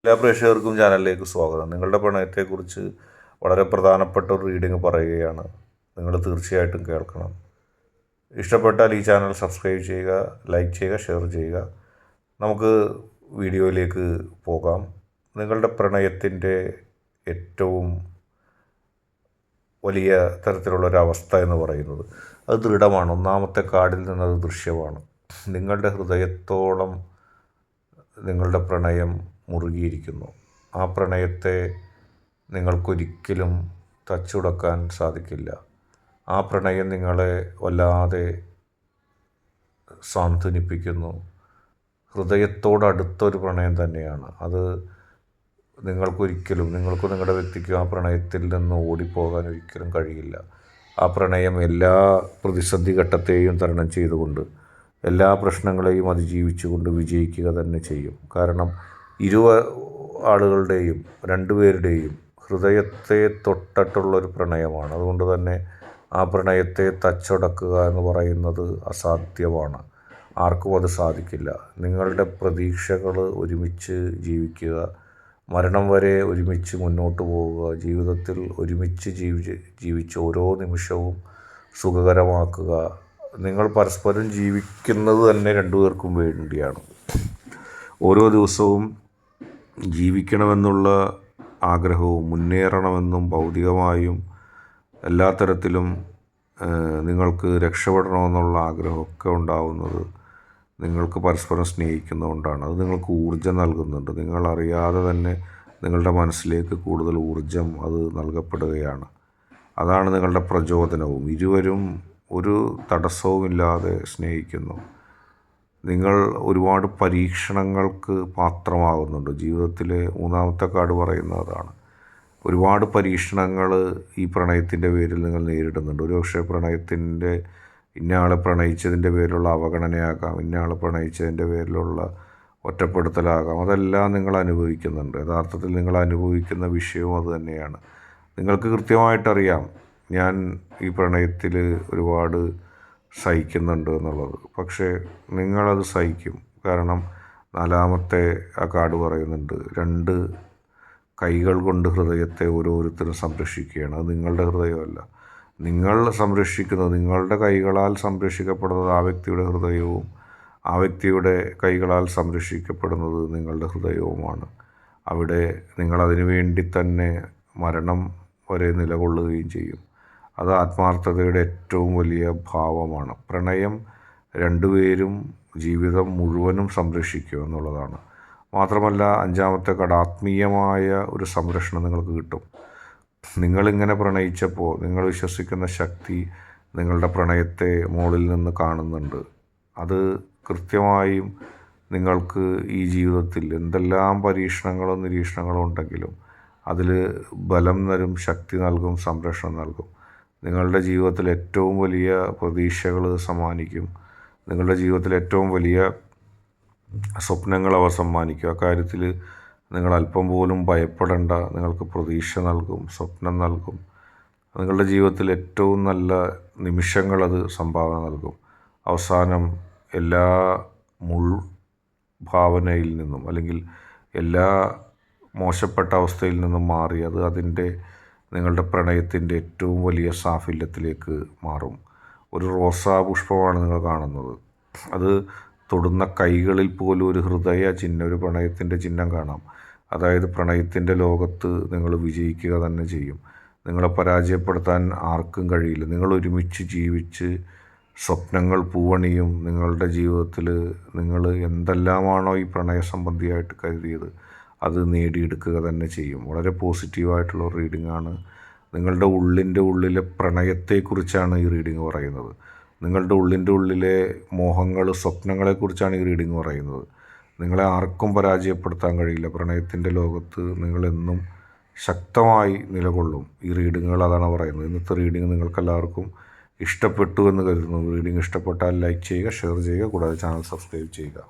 എല്ലാ പ്രേക്ഷകർക്കും ചാനലിലേക്ക് സ്വാഗതം. നിങ്ങളുടെ പ്രണയത്തെക്കുറിച്ച് വളരെ പ്രധാനപ്പെട്ട ഒരു റീഡിംഗ് പറയുകയാണ്. നിങ്ങൾ തീർച്ചയായിട്ടും കേൾക്കണം. ഇഷ്ടപ്പെട്ടാൽ ഈ ചാനൽ സബ്സ്ക്രൈബ് ചെയ്യുക, ലൈക്ക് ചെയ്യുക, ഷെയർ ചെയ്യുക. നമുക്ക് വീഡിയോയിലേക്ക് പോകാം. നിങ്ങളുടെ പ്രണയത്തിൻ്റെ ഏറ്റവും വലിയ തരത്തിലുള്ളൊരവസ്ഥ എന്ന് പറയുന്നത് അത് ദൃഢമാണ്. ഒന്നാമത്തെ കാർഡിൽ നിന്നത് ദൃശ്യമാണ്. നിങ്ങളുടെ ഹൃദയത്തോളം നിങ്ങളുടെ പ്രണയം മുറുകിയിരിക്കുന്നു. ആ പ്രണയത്തെ നിങ്ങൾക്കൊരിക്കലും തച്ചുടക്കാൻ സാധിക്കില്ല. ആ പ്രണയം നിങ്ങളെ വല്ലാതെ സാന്ത്വനിപ്പിക്കുന്നു. ഹൃദയത്തോടടുത്തൊരു പ്രണയം തന്നെയാണ് അത്. നിങ്ങൾക്കും നിങ്ങളുടെ വ്യക്തിക്കും ആ പ്രണയത്തിൽ നിന്ന് ഓടിപ്പോകാൻ ഒരിക്കലും കഴിയില്ല. ആ പ്രണയം എല്ലാ പ്രതിസന്ധി ഘട്ടത്തെയും തരണം ചെയ്തുകൊണ്ട്, എല്ലാ പ്രശ്നങ്ങളെയും അതിജീവിച്ചുകൊണ്ട് വിജയിക്കുക തന്നെ ചെയ്യും. കാരണം ആളുകളുടെയും രണ്ടുപേരുടെയും ഹൃദയത്തെ തൊട്ടിട്ടുള്ളൊരു പ്രണയമാണ്. അതുകൊണ്ട് തന്നെ ആ പ്രണയത്തെ തച്ചുടക്കുക എന്ന് പറയുന്നത് അസാധ്യമാണ്. ആർക്കും അത് സാധിക്കില്ല. നിങ്ങളുടെ പ്രതീക്ഷകൾ ഒരുമിച്ച് ജീവിക്കുക, മരണം വരെ ഒരുമിച്ച് മുന്നോട്ട് പോവുക, ജീവിതത്തിൽ ഒരുമിച്ച് ജീവിച്ച് ഓരോ നിമിഷവും സുഖകരമാക്കുക. നിങ്ങൾ പരസ്പരം ജീവിക്കുന്നത് തന്നെ രണ്ടുപേർക്കും വേണ്ടിയാണ്. ഓരോ ദിവസവും ജീവിക്കണമെന്നുള്ള ആഗ്രഹവും മുന്നേറണമെന്നും ഭൗതികമായും എല്ലാ തരത്തിലും നിങ്ങൾക്ക് രക്ഷപ്പെടണമെന്നുള്ള ആഗ്രഹമൊക്കെ ഉണ്ടാവുന്നത് നിങ്ങൾക്ക് പരസ്പരം സ്നേഹിക്കുന്നതുകൊണ്ടാണ്. അത് നിങ്ങൾക്ക് ഊർജ്ജം നൽകുന്നുണ്ട്. നിങ്ങളറിയാതെ തന്നെ നിങ്ങളുടെ മനസ്സിലേക്ക് കൂടുതൽ ഊർജ്ജം അത് നൽകപ്പെടുകയാണ്. അതാണ് നിങ്ങളുടെ പ്രചോദനവും. ഇരുവരും ഒരു തടസ്സവുമില്ലാതെ സ്നേഹിക്കുന്നു. നിങ്ങൾ ഒരുപാട് പരീക്ഷണങ്ങൾക്ക് പാത്രമാകുന്നുണ്ട്. ജീവിതത്തിലെ മൂന്നാമത്തെ കാർഡ് പറയുന്നത് അതാണ്. ഒരുപാട് പരീക്ഷണങ്ങൾ ഈ പ്രണയത്തിൻ്റെ പേരിൽ നിങ്ങൾ നേരിടുന്നുണ്ട്. ഒരുപക്ഷെ പ്രണയത്തിൻ്റെ ഇന്നയാളെ പ്രണയിച്ചതിൻ്റെ പേരിലുള്ള അവഗണനയാകാം, ഇന്നയാളെ പ്രണയിച്ചതിൻ്റെ പേരിലുള്ള ഒറ്റപ്പെടുത്തലാകാം. അതെല്ലാം നിങ്ങൾ അനുഭവിക്കുന്നുണ്ട്. യഥാർത്ഥത്തിൽ നിങ്ങൾ അനുഭവിക്കുന്ന വിഷയവും അത് തന്നെയാണ്. നിങ്ങൾക്ക് കൃത്യമായിട്ടറിയാം ഞാൻ ഈ പ്രണയത്തിൽ ഒരുപാട് സഹിക്കുന്നുണ്ട് എന്നുള്ളത്. പക്ഷേ നിങ്ങളത് സഹിക്കും. കാരണം നാലാമത്തെ ആ കാർഡ് പറയുന്നുണ്ട്, രണ്ട് കൈകൾ കൊണ്ട് ഹൃദയത്തെ ഓരോരുത്തരും സംരക്ഷിക്കുകയാണ്. അത് നിങ്ങളുടെ ഹൃദയമല്ല. നിങ്ങൾ സംരക്ഷിക്കുന്നത്, നിങ്ങളുടെ കൈകളാൽ സംരക്ഷിക്കപ്പെടുന്നത് ആ വ്യക്തിയുടെ ഹൃദയവും, ആ വ്യക്തിയുടെ കൈകളാൽ സംരക്ഷിക്കപ്പെടുന്നത് നിങ്ങളുടെ ഹൃദയവുമാണ്. അവിടെ നിങ്ങളതിനു വേണ്ടി തന്നെ മരണം വരെ നിലകൊള്ളുകയും ചെയ്യും. അത് ആത്മാർത്ഥതയുടെ ഏറ്റവും വലിയ ഭാവമാണ്. പ്രണയം രണ്ടുപേരും ജീവിതം മുഴുവനും സംരക്ഷിക്കുക എന്നുള്ളതാണ്. മാത്രമല്ല അഞ്ചാമത്തെ കാർഡ് ആത്മീയമായ ഒരു സംരക്ഷണം നിങ്ങൾക്ക് കിട്ടും. നിങ്ങളിങ്ങനെ പ്രണയിച്ചപ്പോൾ നിങ്ങൾ വിശ്വസിക്കുന്ന ശക്തി നിങ്ങളുടെ പ്രണയത്തെ മുകളിൽ നിന്ന് കാണുന്നുണ്ട്. അത് കൃത്യമായും നിങ്ങൾക്ക് ഈ ജീവിതത്തിൽ എന്തെല്ലാം പരീക്ഷണങ്ങളും നിരീക്ഷണങ്ങളും ഉണ്ടെങ്കിലും അതിൽ ബലം തരും, ശക്തി നൽകും, സംരക്ഷണം നൽകും. നിങ്ങളുടെ ജീവിതത്തിൽ ഏറ്റവും വലിയ പ്രതീക്ഷകൾ സമ്മാനിക്കും. നിങ്ങളുടെ ജീവിതത്തിൽ ഏറ്റവും വലിയ സ്വപ്നങ്ങൾ അവർ സമ്മാനിക്കും. അക്കാര്യത്തിൽ നിങ്ങൾ അല്പം പോലും ഭയപ്പെടേണ്ട. നിങ്ങൾക്ക് പ്രതീക്ഷ നൽകും, സ്വപ്നം നൽകും. നിങ്ങളുടെ ജീവിതത്തിൽ ഏറ്റവും നല്ല നിമിഷങ്ങളത് സംഭാവന നൽകും. അവസാനം എല്ലാ ഭാവനയിൽ നിന്നും അല്ലെങ്കിൽ എല്ലാ മോശപ്പെട്ട അവസ്ഥയിൽ നിന്നും മാറി അത് അതിൻ്റെ നിങ്ങളുടെ പ്രണയത്തിൻ്റെ ഏറ്റവും വലിയ സാഫല്യത്തിലേക്ക് മാറും. ഒരു റോസാ പുഷ്പമാണ് നിങ്ങൾ കാണുന്നത്. അത് തൊടുന്ന കൈകളിൽ പോലും ഒരു ഹൃദയ ചിഹ്നം, ഒരു പ്രണയത്തിൻ്റെ ചിഹ്നം കാണാം. അതായത് പ്രണയത്തിൻ്റെ ലോകത്ത് നിങ്ങൾ വിജയിക്കുക തന്നെ ചെയ്യും. നിങ്ങളെ പരാജയപ്പെടുത്താൻ ആർക്കും കഴിയില്ല. നിങ്ങൾ ഒരുമിച്ച് ജീവിച്ച് സ്വപ്നങ്ങൾ പൂവണിയും. നിങ്ങളുടെ ജീവിതത്തിൽ നിങ്ങൾ എന്തെല്ലാമാണോ ഈ പ്രണയ സംബന്ധിയായിട്ട് കരുതിയത് അത് നേടിയെടുക്കുക തന്നെ ചെയ്യും. വളരെ പോസിറ്റീവായിട്ടുള്ള റീഡിംഗാണ്. നിങ്ങളുടെ ഉള്ളിലെ പ്രണയത്തെക്കുറിച്ചാണ് ഈ റീഡിംഗ് പറയുന്നത്. നിങ്ങളുടെ ഉള്ളിലെ മോഹങ്ങൾ, സ്വപ്നങ്ങളെക്കുറിച്ചാണ് ഈ റീഡിംഗ് പറയുന്നത്. നിങ്ങളെ ആർക്കും പരാജയപ്പെടുത്താൻ കഴിയില്ല. പ്രണയത്തിൻ്റെ ലോകത്ത് നിങ്ങളെന്നും ശക്തമായി നിലകൊള്ളും. ഈ റീഡിങ്ങുകൾ അതാണ് പറയുന്നത്. ഇന്നത്തെ റീഡിംഗ് നിങ്ങൾക്കെല്ലാവർക്കും ഇഷ്ടപ്പെട്ടു എന്ന് കരുതുന്നു. റീഡിംഗ് ഇഷ്ടപ്പെട്ടാൽ ലൈക്ക് ചെയ്യുക, ഷെയർ ചെയ്യുക, കൂടാതെ ചാനൽ സബ്സ്ക്രൈബ് ചെയ്യുക.